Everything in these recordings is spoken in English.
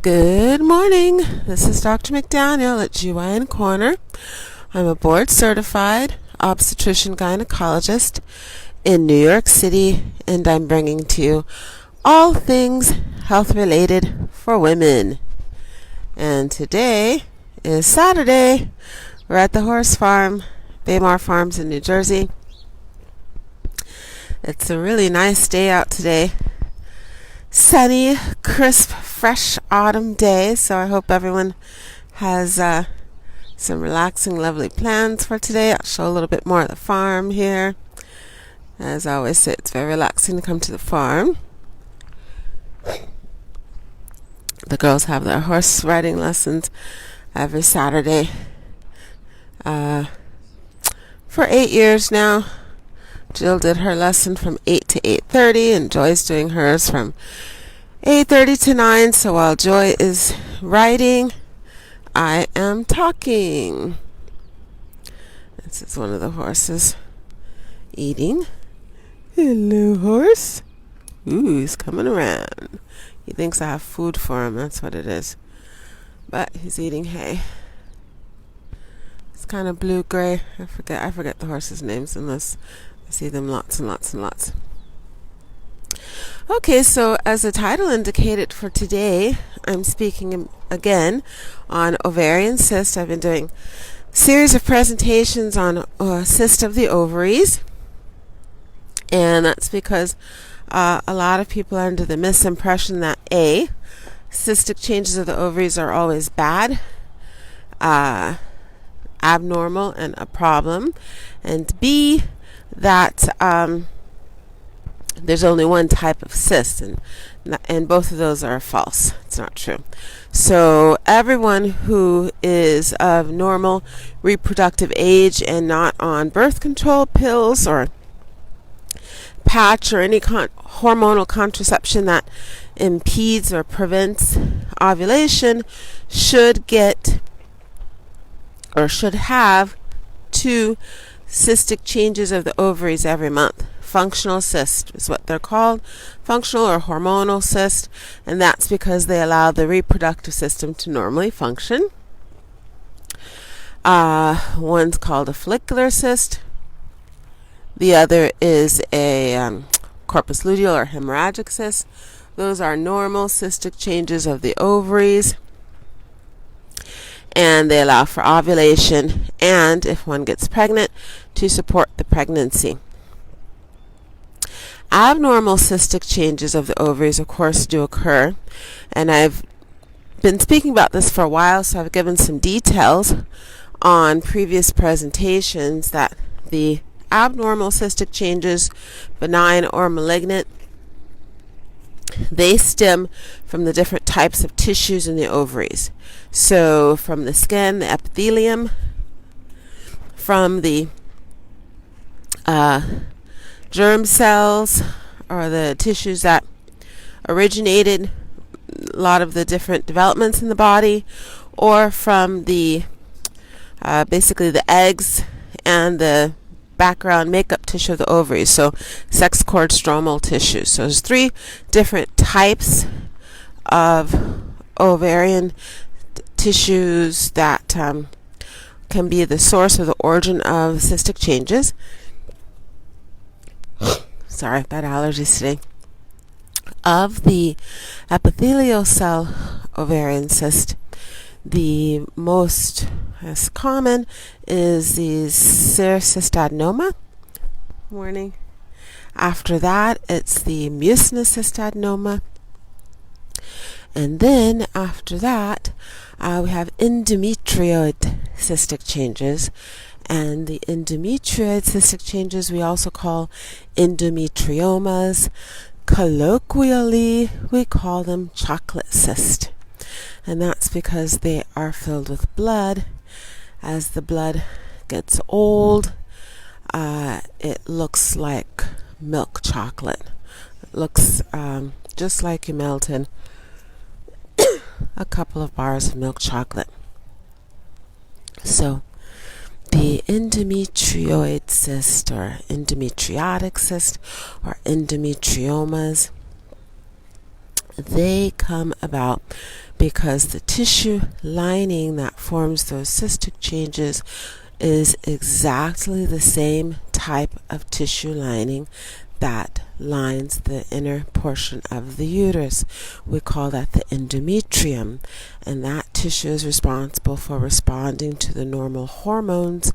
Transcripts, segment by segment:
Good morning. This is Dr. McDaniel at GYN Corner. I'm a board-certified obstetrician gynecologist in New York City, and I'm bringing to you all things health-related for women. And today is Saturday. We're at the horse farm, Baymar Farms in New Jersey. It's a really nice day out today. Sunny, crisp, fresh autumn day, so I hope everyone has some relaxing, lovely plans for today. I'll show a little bit more of the farm here. As I always say, it's very relaxing to come to the farm. The girls have their horse riding lessons every Saturday for 8 years now. Jill did her lesson from 8 to 8:30, and Joy's doing hers from 8:30 to 9. So while Joy is riding, I am talking. This is one of the horses eating. Hello, horse. Ooh, he's coming around. He thinks I have food for him. That's what it is. But he's eating hay. It's kind of blue-gray. I forget the horses' names unless I see them lots and lots and lots. Okay, so as the title indicated for today, I'm speaking again on ovarian cyst. I've been doing a series of presentations on cyst of the ovaries, and that's because a lot of people are under the misimpression that A, cystic changes of the ovaries are always bad, abnormal, and a problem, and B, that there's only one type of cyst, and both of those are false. It's not true. So everyone who is of normal reproductive age and not on birth control pills or patch or any hormonal contraception that impedes or prevents ovulation should get or should have 2 cystic changes of the ovaries every month. Functional cyst is what they're called, functional or hormonal cyst, and that's because they allow the reproductive system to normally function. One's called a follicular cyst. The other is a corpus luteal or hemorrhagic cyst. Those are normal cystic changes of the ovaries, and they allow for ovulation and, if one gets pregnant, to support the pregnancy. Abnormal cystic changes of the ovaries, of course, do occur, and I've been speaking about this for a while, so I've given some details on previous presentations that the abnormal cystic changes, benign or malignant, they stem from the different types of tissues in the ovaries. So from the skin, the epithelium, from the germ cells, or the tissues that originated a lot of the different developments in the body, or from the basically the eggs and the background makeup tissue of the ovaries, so sex cord stromal tissue. So there's 3 different types of ovarian tissues that can be the source or the origin of cystic changes. Sorry, I've got allergies today. Of the epithelial cell ovarian cyst, the most common is the serous Morning. After that, it's the mucinous cystadenoma. And then after that, we have endometrioid cystic changes. And the endometrioid cystic changes we also call endometriomas. Colloquially, we call them chocolate cyst. And that's because they are filled with blood. As the blood gets old, it looks like milk chocolate. It looks just like you melt in a couple of bars of milk chocolate. So the endometrioid cyst or endometriotic cyst or endometriomas, they come about because the tissue lining that forms those cystic changes is exactly the same type of tissue lining that lines the inner portion of the uterus. We call that the endometrium, and that tissue is responsible for responding to the normal hormones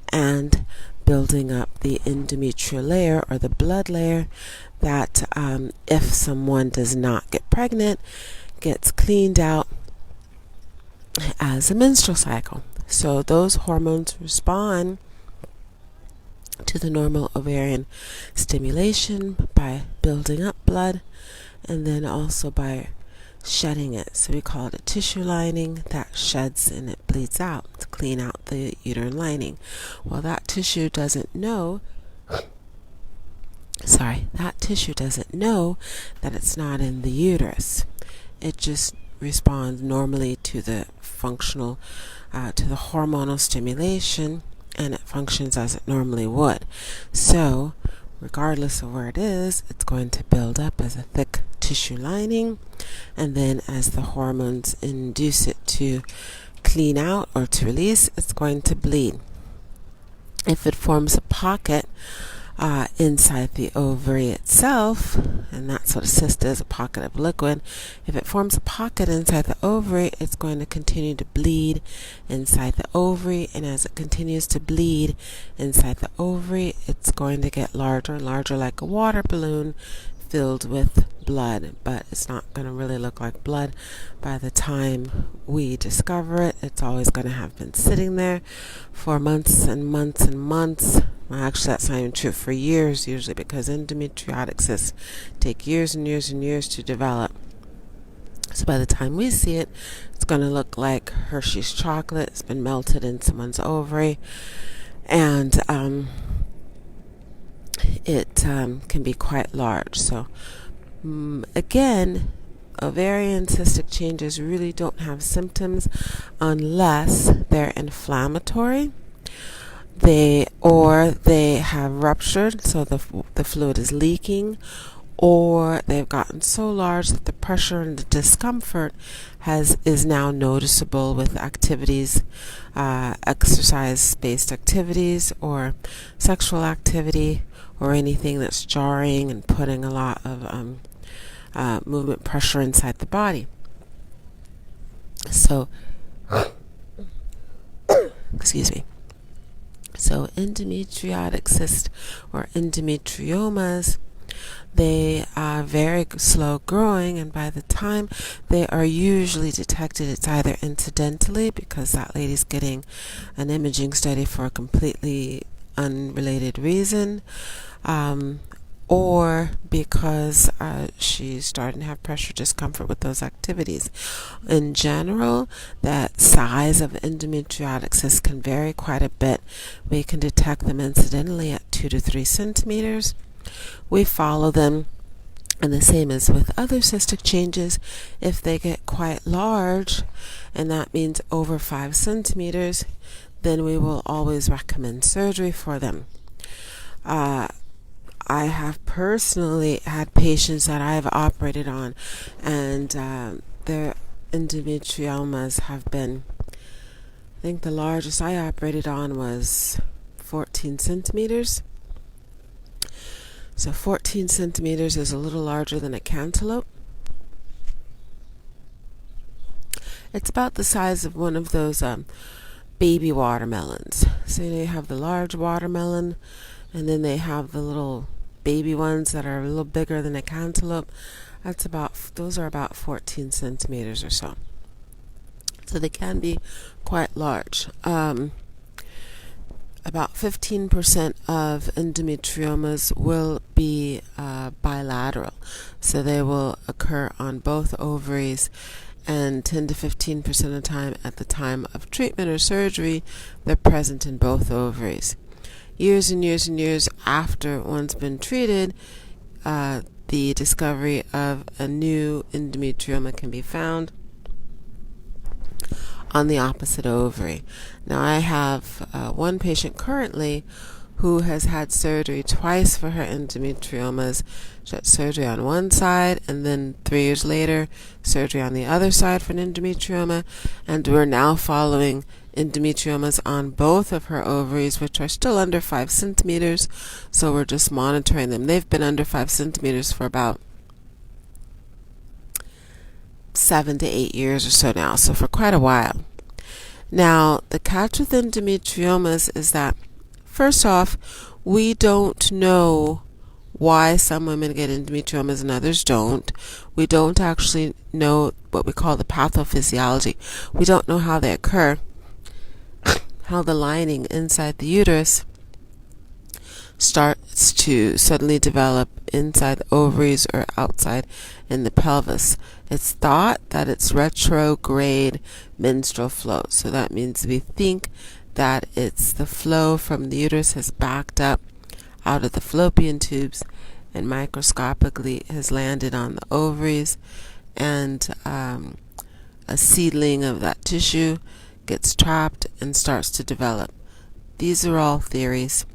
and building up the endometrial layer, or the blood layer, that if someone does not get pregnant, gets cleaned out as a menstrual cycle. So those hormones respond to the normal ovarian stimulation by building up blood, and then also by shedding it. So we call it a tissue lining that sheds and it bleeds out to clean out the uterine lining. Well, that tissue doesn't know that it's not in the uterus. It just responds normally to the functional, to the hormonal stimulation, and it functions as it normally would. So, regardless of where it is, it's going to build up as a thick tissue lining, and then as the hormones induce it to clean out or to release, it's going to bleed. If it forms a pocket inside the ovary itself, and that's what a cyst is, a pocket of liquid. If it forms a pocket inside the ovary, it's going to continue to bleed inside the ovary, and as it continues to bleed inside the ovary, it's going to get larger and larger, like a water balloon filled with blood, but it's not going to really look like blood by the time we discover it. It's always going to have been sitting there for months and months and months. Well, actually, that's not even true, for years usually, because endometriotic cysts take years and years and years to develop. So by the time we see it, it's going to look like Hershey's chocolate. It's been melted in someone's ovary, and it can be quite large. So again, ovarian cystic changes really don't have symptoms unless they're inflammatory. They have ruptured, so the fluid is leaking, or they've gotten so large that the pressure and the discomfort is now noticeable with activities, exercise-based activities, or sexual activity, or anything that's jarring and putting a lot of movement pressure inside the body. So, excuse me. So endometriotic cysts, or endometriomas, they are very slow growing, and by the time they are usually detected, it's either incidentally, because that lady's getting an imaging study for a completely unrelated reason, or because she's starting to have pressure discomfort with those activities. In general, that size of endometriotic cysts can vary quite a bit. We can detect them incidentally at 2 to 3 centimeters. We follow them, and the same as with other cystic changes, if they get quite large, and that means over 5 centimeters, then we will always recommend surgery for them. I have personally had patients that I've operated on, and their endometriomas have been, I think the largest I operated on was 14 centimeters. So 14 centimeters is a little larger than a cantaloupe. It's about the size of one of those baby watermelons. So you have the large watermelon, and then they have the little baby ones that are a little bigger than a cantaloupe. Those are about 14 centimeters or so. So they can be quite large. About 15% of endometriomas will be bilateral. So they will occur on both ovaries, and 10 to 15% of the time at the time of treatment or surgery, they're present in both ovaries. Years and years and years after one's been treated, the discovery of a new endometrioma can be found on the opposite ovary. Now I have one patient currently who has had surgery twice for her endometriomas. She had surgery on one side, and then 3 years later, surgery on the other side for an endometrioma. And we're now following endometriomas on both of her ovaries, which are still under 5 centimeters. So we're just monitoring them. They've been under 5 centimeters for about 7 to 8 years or so now, so for quite a while. Now, the catch with endometriomas is that, first off, we don't know why some women get endometriomas and others don't. We don't actually know what we call the pathophysiology. We don't know how they occur, how the lining inside the uterus starts to suddenly develop inside the ovaries or outside in the pelvis. It's thought that it's retrograde menstrual flow. So that means we think that it's the flow from the uterus has backed up out of the fallopian tubes and microscopically has landed on the ovaries, and a seedling of that tissue gets trapped and starts to develop. These are all theories.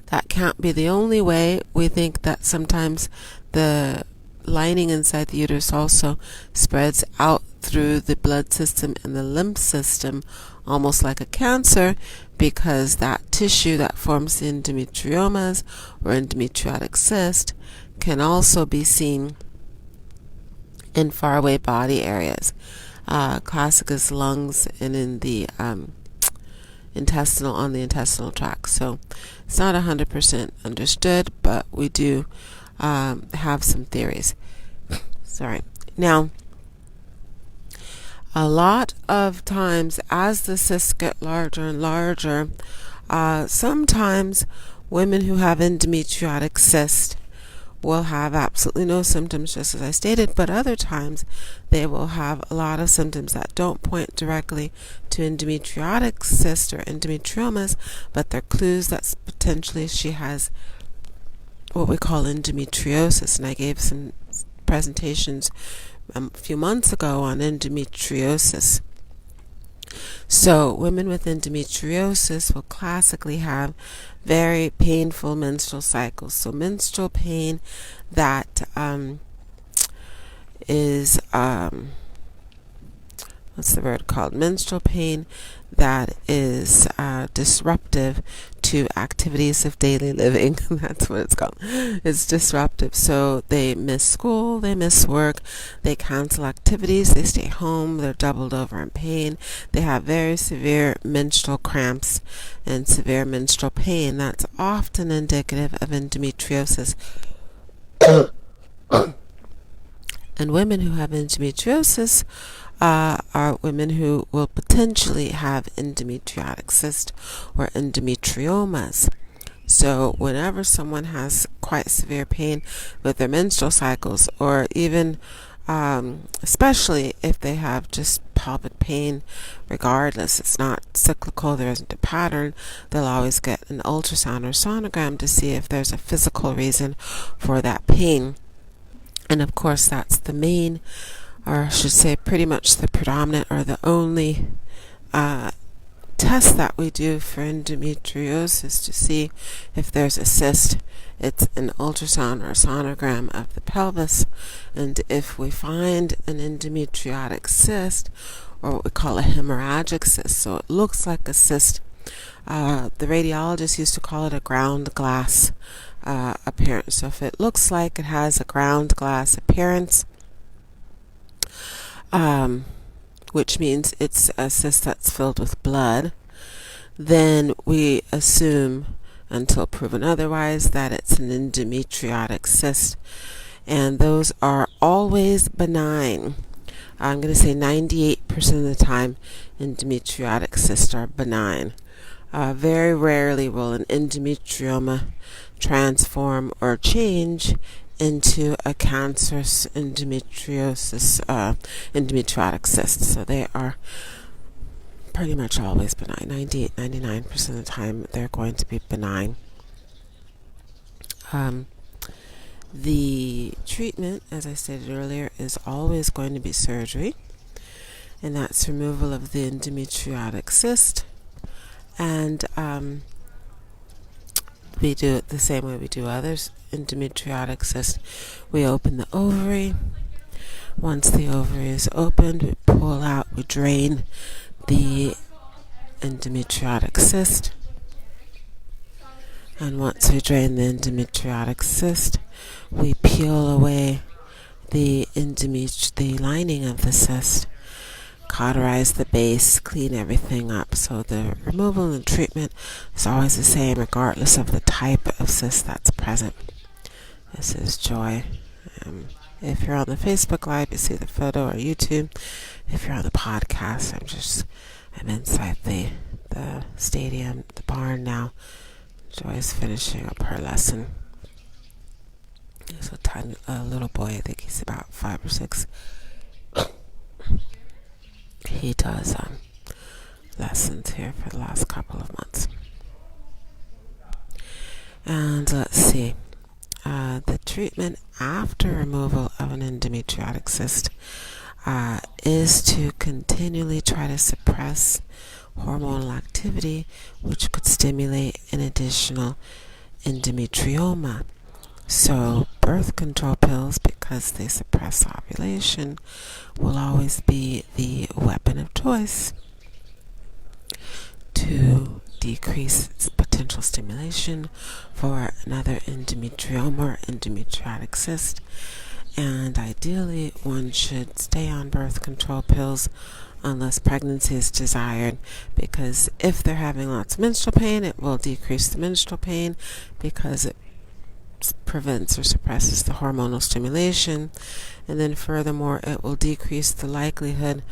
That can't be the only way. We think that sometimes the lining inside the uterus also spreads out through the blood system and the lymph system, almost like a cancer, because that tissue that forms the endometriomas or endometriotic cyst can also be seen in faraway body areas, classic as lungs and in the intestinal tract. So it's not 100% understood, but we do have some theories. Sorry. Now, a lot of times as the cysts get larger and larger, sometimes women who have endometriotic cyst will have absolutely no symptoms, just as I stated, but other times they will have a lot of symptoms that don't point directly to endometriotic cyst or endometriomas, but they're clues that potentially she has what we call endometriosis. And I gave some presentations a few months ago on endometriosis. So women with endometriosis will classically have very painful menstrual cycles. So menstrual pain that is what's the word called? Menstrual pain that is disruptive to activities of daily living. That's what it's called. It's disruptive. So they miss school, they miss work, they cancel activities, they stay home, they're doubled over in pain, they have very severe menstrual cramps and severe menstrual pain. That's often indicative of endometriosis. And women who have endometriosis are women who will potentially have endometriotic cyst or endometriomas. So whenever someone has quite severe pain with their menstrual cycles, or even especially if they have just pelvic pain, regardless, it's not cyclical, there isn't a pattern, they'll always get an ultrasound or sonogram to see if there's a physical reason for that pain. And of course that's the main, or I should say pretty much the predominant or the only test that we do for endometriosis to see if there's a cyst. It's an ultrasound or a sonogram of the pelvis, and if we find an endometriotic cyst, or what we call a hemorrhagic cyst, so it looks like a cyst, the radiologists used to call it a ground glass appearance. So if it looks like it has a ground glass appearance, which means it's a cyst that's filled with blood, then we assume, until proven otherwise, that it's an endometriotic cyst. And those are always benign. I'm going to say 98% of the time endometriotic cysts are benign. Very rarely will an endometrioma transform or change into a cancerous endometriotic cyst. So they are pretty much always benign. 98-99% of the time they're going to be benign. The treatment, as I stated earlier, is always going to be surgery, and that's removal of the endometriotic cyst. And we do it the same way we do others. Endometriotic cyst, we open the ovary. Once the ovary is opened, we pull out, we drain the endometriotic cyst. And once we drain the endometriotic cyst, we peel away the lining of the cyst, cauterize the base, clean everything up. So the removal and treatment is always the same regardless of the type of cyst that's present. This is Joy. If you're on the Facebook Live, you see the photo, or YouTube. If you're on the podcast, I'm inside the stadium, the barn now. Joy is finishing up her lesson. There's a tiny little boy, I think he's about 5 or 6. He does lessons here for the last couple of months. And let's see. The treatment after removal of an endometriotic cyst is to continually try to suppress hormonal activity, which could stimulate an additional endometrioma. So birth control pills, because they suppress ovulation, will always be the weapon of choice to decrease its potential stimulation for another endometrioma or endometriotic cyst. And ideally, one should stay on birth control pills unless pregnancy is desired, because if they're having lots of menstrual pain, it will decrease the menstrual pain because it prevents or suppresses the hormonal stimulation. And then furthermore, it will decrease the likelihood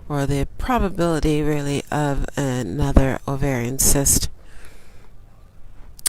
or the probability really of another ovarian cyst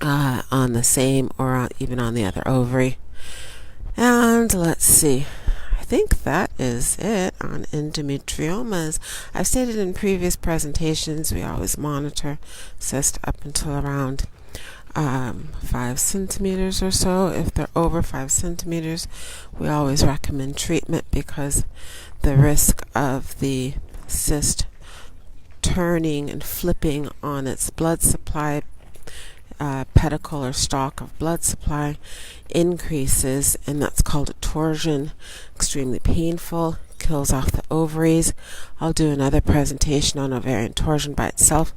on the same or even on the other ovary. And let's see, I think that is it on endometriomas. I've stated in previous presentations we always monitor cysts up until around 5 centimeters or so. If they're over 5 centimeters, we always recommend treatment, because the risk of the cyst turning and flipping on its blood supply, pedicle or stalk of blood supply, increases, and that's called a torsion. Extremely painful, kills off the ovaries. I'll do another presentation on ovarian torsion by itself.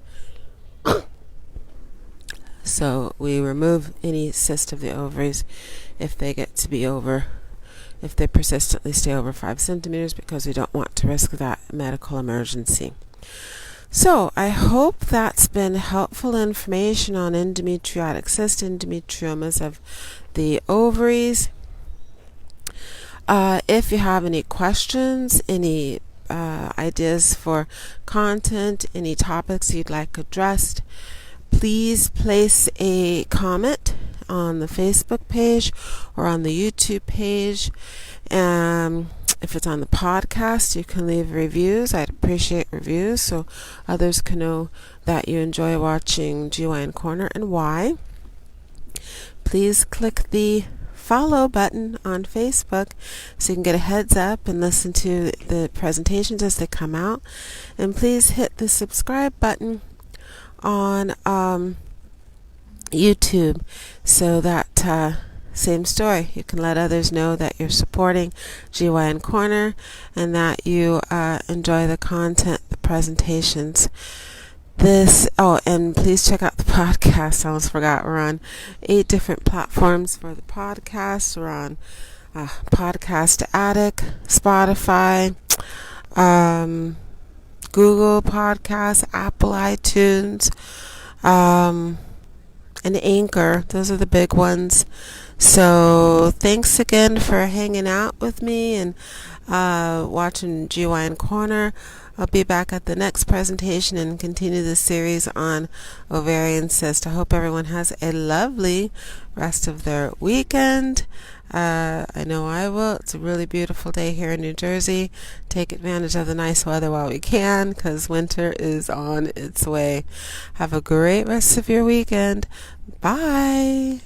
So we remove any cyst of the ovaries if they get to be if they persistently stay over 5 centimeters, because we don't want to risk that medical emergency. So I hope that's been helpful information on endometriotic cyst, endometriomas of the ovaries. If you have any questions, any ideas for content, any topics you'd like addressed, please place a comment on the Facebook page or on the YouTube page. If it's on the podcast, you can leave reviews. I'd appreciate reviews so others can know that you enjoy watching GYN Corner and why. Please click the follow button on Facebook so you can get a heads up and listen to the presentations as they come out. And please hit the subscribe button on YouTube so that same story, you can let others know that you're supporting GYN Corner and that you enjoy the content, the presentations. And please check out the podcast. I almost forgot, we're on 8 different platforms for the podcast. We're on Podcast Addict, Spotify, Google Podcasts, Apple iTunes, and Anchor. Those are the big ones. So thanks again for hanging out with me and watching GYN Corner. I'll be back at the next presentation and continue the series on ovarian cyst. I hope everyone has a lovely rest of their weekend. I know I will. It's a really beautiful day here in New Jersey. Take advantage of the nice weather while we can, because winter is on its way. Have a great rest of your weekend. Bye.